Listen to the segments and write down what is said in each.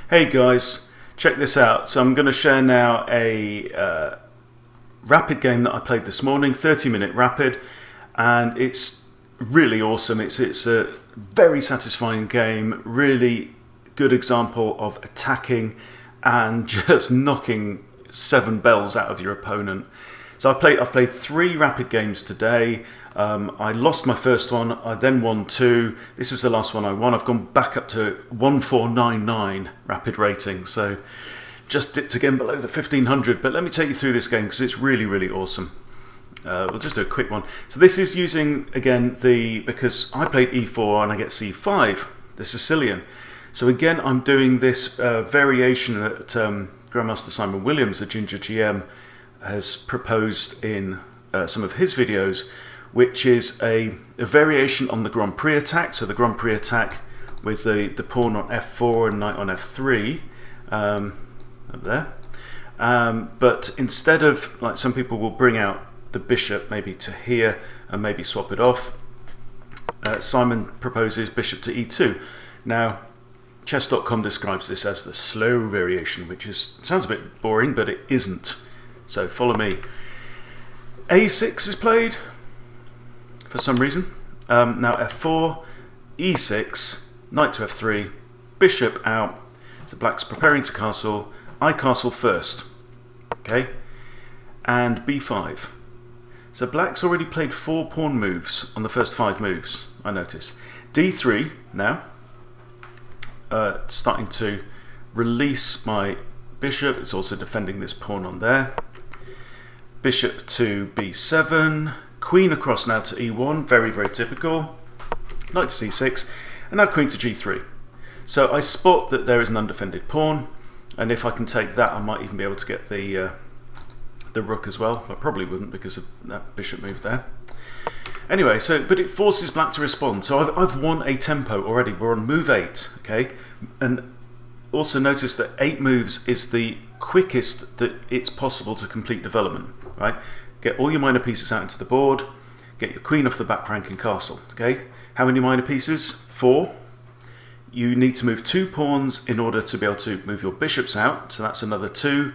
Hey guys, check this out. So I'm going to share now a rapid game that I played this morning, 30-minute rapid, and it's really awesome. It's a very satisfying game, really good example of attacking and just knocking 7 bells out of your opponent. So I've played 3 rapid games today. I lost my first one, I then won 2. This is the last one I won. I've gone back up to 1499 rapid rating, so just dipped again below the 1500. But let me take you through this game because it's really, really awesome. We'll just do a quick one. So this is using, again, because I played e4 and I get c5, the Sicilian. So again, I'm doing this variation that Grandmaster Simon Williams, the Ginger GM, has proposed in some of his videos, which is a variation on the Grand Prix attack. So the Grand Prix attack with the pawn on f4 and knight on f3 up there. But instead of, like some people will bring out the bishop maybe to here and maybe swap it off, Simon proposes bishop to e2. Now, chess.com describes this as the slow variation, which sounds a bit boring, but it isn't. So follow me. a6 is played for some reason. Now f4, e6, knight to f3, bishop out. So black's preparing to castle. I castle first. Okay, and b5. So black's already played 4 pawn moves on the first 5 moves, I notice. d3 now. Starting to release my bishop. It's also defending this pawn on there. Bishop to b7, queen across now to e1, very, very typical. Knight to c6, and now queen to g3. So I spot that there is an undefended pawn, and if I can take that, I might even be able to get the rook as well. I probably wouldn't because of that bishop move there. Anyway, but it forces black to respond. So I've won a tempo already. We're on move 8, okay? And also notice that 8 moves is the quickest that it's possible to complete development, right? Get all your minor pieces out into the board, get your queen off the back rank and castle, okay? How many minor pieces? 4. You need to move 2 pawns in order to be able to move your bishops out, so that's another 2,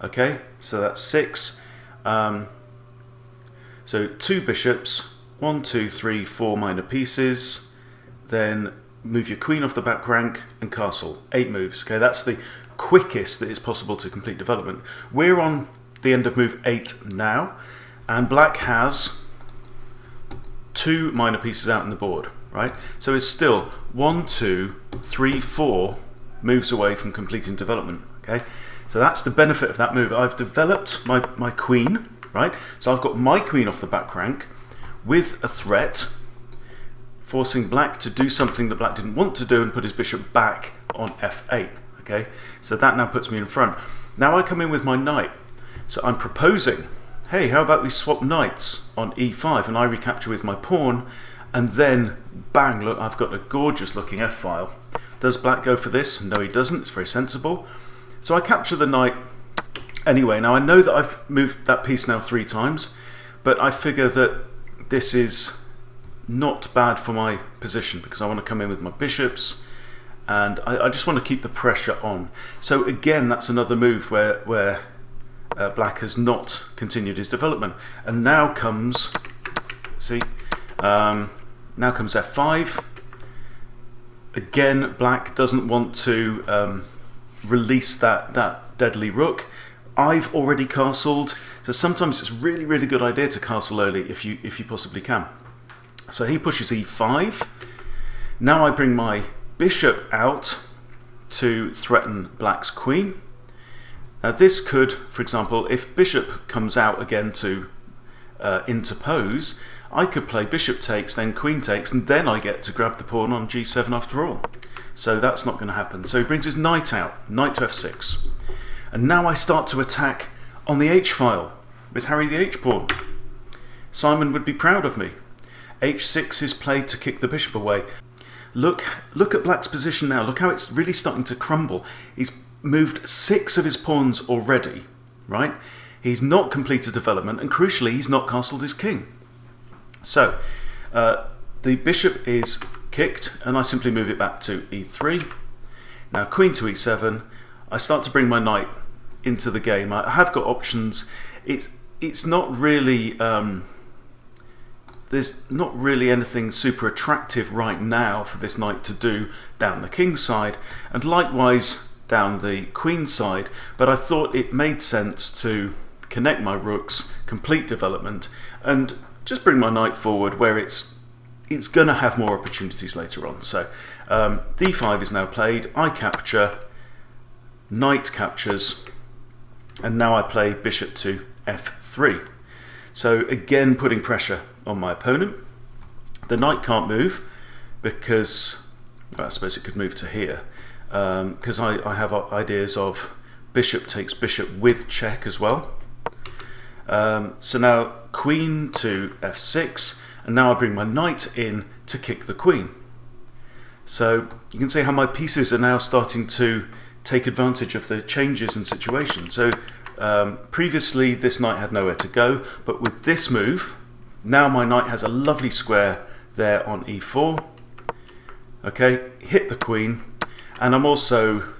okay? So that's 6. So 2 bishops, 1, 2, 3, 4 minor pieces, then move your queen off the back rank and castle. 8 moves, okay? That's the quickest that it's possible to complete development. We're on the end of move 8 now, and black has 2 minor pieces out in the board, right? So it's still 1, 2, 3, 4 moves away from completing development, okay? So that's the benefit of that move. I've developed my queen, right? So I've got my queen off the back rank with a threat, forcing black to do something that black didn't want to do and put his bishop back on f8, okay? So that now puts me in front. Now I come in with my knight. So I'm proposing, hey, how about we swap knights on e5 and I recapture with my pawn, and then bang, look, I've got a gorgeous looking f-file. Does black go for this? No, he doesn't. It's very sensible. So I capture the knight anyway. Now I know that I've moved that piece now 3 times, but I figure that this is not bad for my position because I want to come in with my bishops, and I just want to keep the pressure on. So again, that's another move where black has not continued his development, and now comes, now comes f5. Again, black doesn't want to release that deadly rook. I've already castled, so sometimes it's really, really good idea to castle early if you possibly can. So he pushes e5. Now I bring my bishop out to threaten black's queen. Now this could, for example, if bishop comes out again to interpose, I could play bishop takes, then queen takes, and then I get to grab the pawn on g7 after all. So that's not going to happen. So he brings his knight out, knight to f6. And now I start to attack on the h-file with Harry the h-pawn. Simon would be proud of me. h6 is played to kick the bishop away. Look at black's position now. Look how it's really starting to crumble. He's moved 6 of his pawns already, right? He's not completed development, and crucially, he's not castled his king. So, the bishop is kicked, and I simply move it back to e3. Now queen to e7, I start to bring my knight into the game. I have got options. It's not really there's not really anything super attractive right now for this knight to do down the king's side, and likewise down the queen's side, but I thought it made sense to connect my rooks, complete development, and just bring my knight forward where it's going to have more opportunities later on. So d5 is now played, I capture, knight captures, and now I play bishop to f3. So again, putting pressure on my opponent. The knight can't move because, well, I suppose it could move to here, because I have ideas of bishop takes bishop with check as well. So now queen to f6, and now I bring my knight in to kick the queen. So you can see how my pieces are now starting to take advantage of the changes in situation. So previously this knight had nowhere to go, but with this move, now my knight has a lovely square there on e4. Okay, hit the queen, and I'm also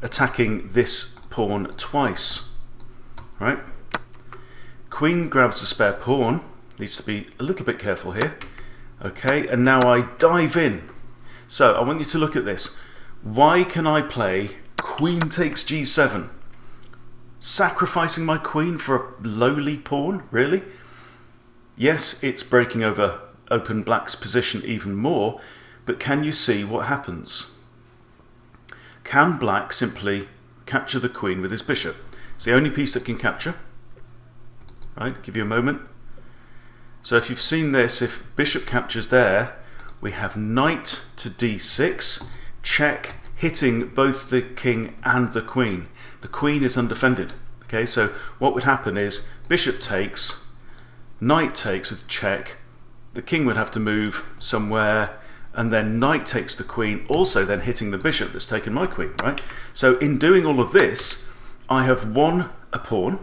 attacking this pawn twice. Right? Queen grabs the spare pawn, needs to be a little bit careful here. Okay, and now I dive in. So I want you to look at this. Why can I play queen takes g7? Sacrificing my queen for a lowly pawn, really? Yes, it's breaking over open black's position even more, but can you see what happens? Can black simply capture the queen with his bishop? It's the only piece that can capture. Right, give you a moment. So if you've seen this, if bishop captures there, we have knight to d6, check, hitting both the king and the queen. The queen is undefended. Okay, so what would happen is bishop takes, knight takes with check, the king would have to move somewhere, and then knight takes the queen, also then hitting the bishop that's taken my queen, right? So in doing all of this, I have won a pawn,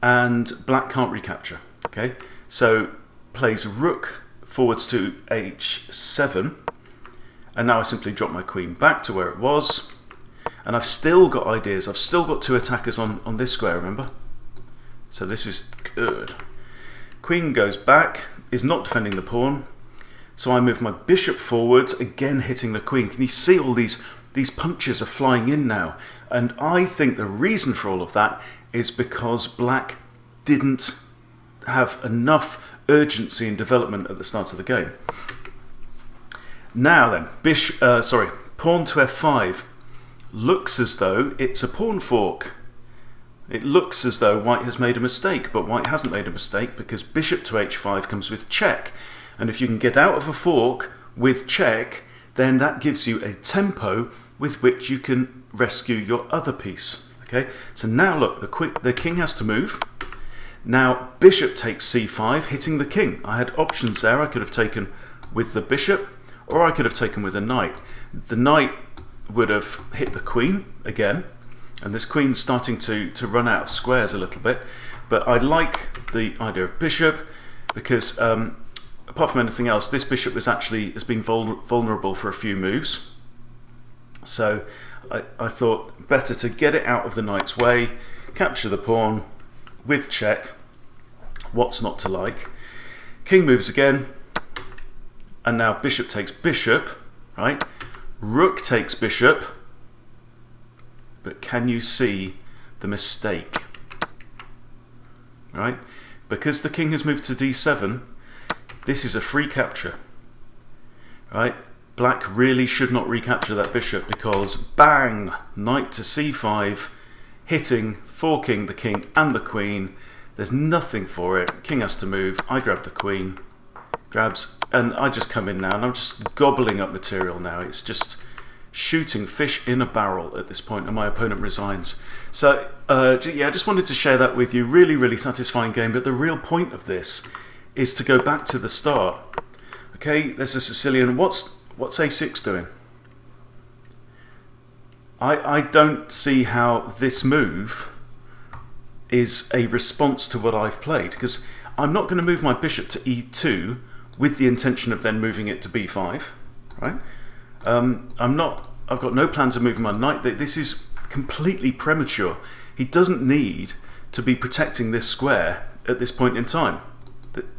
and black can't recapture. Okay, so plays rook forwards to h7, and now I simply drop my queen back to where it was, and I've still got ideas. I've still got two attackers on this square, remember? So this is good. Queen goes back, is not defending the pawn, so I move my bishop forwards, again hitting the queen. Can you see all these punches are flying in now? And I think the reason for all of that is because black didn't have enough urgency and development at the start of the game. Now then, pawn to f5 looks as though it's a pawn fork. It looks as though white has made a mistake, but white hasn't made a mistake because bishop to h5 comes with check. And if you can get out of a fork with check, then that gives you a tempo with which you can rescue your other piece. Okay, so now look, the king has to move. Now bishop takes c5, hitting the king. I had options there. I could have taken with the bishop, or I could have taken with a knight. The knight would have hit the queen again, and this queen's starting to run out of squares a little bit. But I like the idea of bishop because apart from anything else, this bishop has been vulnerable for a few moves. So I thought better to get it out of the knight's way, capture the pawn with check. What's not to like? King moves again, and now bishop takes bishop, right? Rook takes bishop, but can you see the mistake? Right? Because the king has moved to d7, this is a free capture. Right? Black really should not recapture that bishop because bang, knight to c5, hitting, forking the king and the queen. There's nothing for it. King has to move. I grab the queen, grabs, and I just come in now, and I'm just gobbling up material now. It's just shooting fish in a barrel at this point, and my opponent resigns. So yeah, I just wanted to share that with you. Really, really satisfying game. But the real point of this is to go back to the start. Okay, there's a Sicilian. What's a6 doing? I don't see how this move is a response to what I've played, because I'm not going to move my bishop to e2 with the intention of then moving it to b5, right? I'm not I've got no plans of moving my knight. This is completely premature. He doesn't need to be protecting this square at this point in time.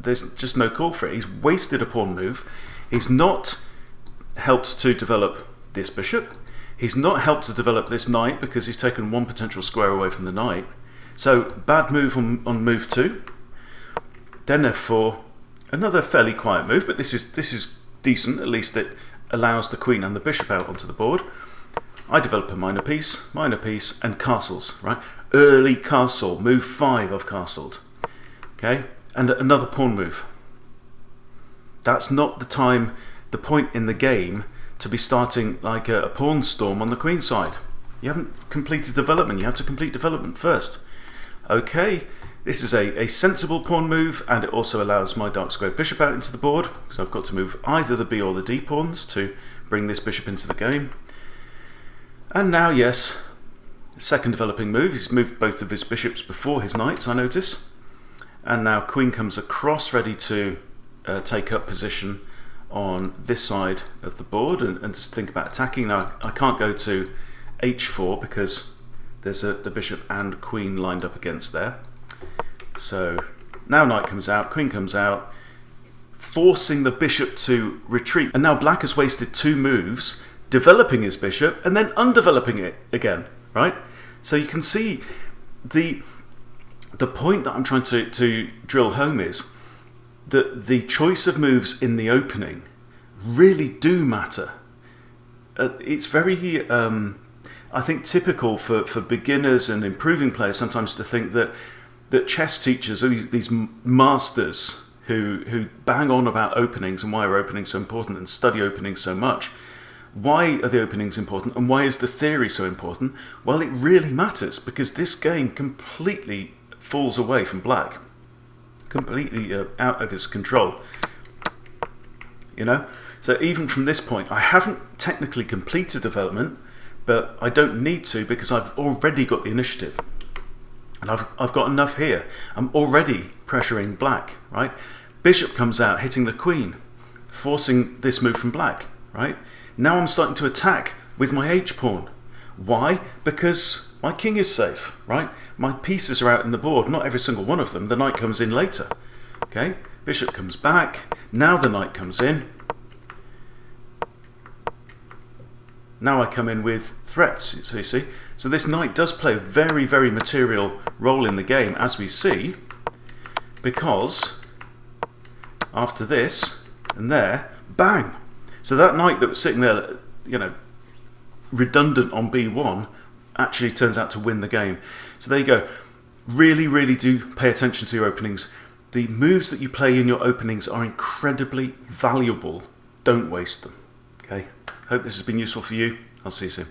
There's just no call for it. He's wasted a pawn move. He's not helped to develop this bishop. He's not helped to develop this knight because he's taken one potential square away from the knight. So bad move on move 2. Then f4. Another fairly quiet move, but this is decent. At least it allows the queen and the bishop out onto the board. I develop a minor piece, and castles, right? Early castle, move 5 I've castled. Okay, and another pawn move. That's not the point in the game to be starting like a pawn storm on the queen side. You haven't completed development, you have to complete development first. Okay, this is a sensible pawn move, and it also allows my dark square bishop out into the board, so I've got to move either the b or the d pawns to bring this bishop into the game. And now, yes, second developing move. He's moved both of his bishops before his knights, I notice. And now queen comes across, ready to take up position on this side of the board and just think about attacking. Now, I can't go to h4 because there's the bishop and queen lined up against there. So now knight comes out, queen comes out, forcing the bishop to retreat. And now black has wasted 2 moves developing his bishop and then undeveloping it again, right? So you can see the point that I'm trying to drill home is that the choice of moves in the opening really do matter. It's very, I think, typical for beginners and improving players sometimes to think that chess teachers are these masters who bang on about openings and why are openings so important and study openings so much. Why are the openings important and why is the theory so important? Well, it really matters because this game completely falls away from black, completely out of his control. You know, so even from this point, I haven't technically completed development, but I don't need to because I've already got the initiative, and I've got enough here. I'm already pressuring black, right? Bishop comes out, hitting the queen, forcing this move from black, right? Now I'm starting to attack with my h-pawn. Why? Because my king is safe, right? My pieces are out in the board, not every single one of them. The knight comes in later. Okay, bishop comes back. Now the knight comes in. Now I come in with threats, so you see. So this knight does play a very, very material role in the game, as we see, because after this and there, bang. So that knight that was sitting there, you know, redundant on b1, actually turns out to win the game. So there you go. Really, really do pay attention to your openings. The moves that you play in your openings are incredibly valuable. Don't waste them. Okay. Hope this has been useful for you. I'll see you soon.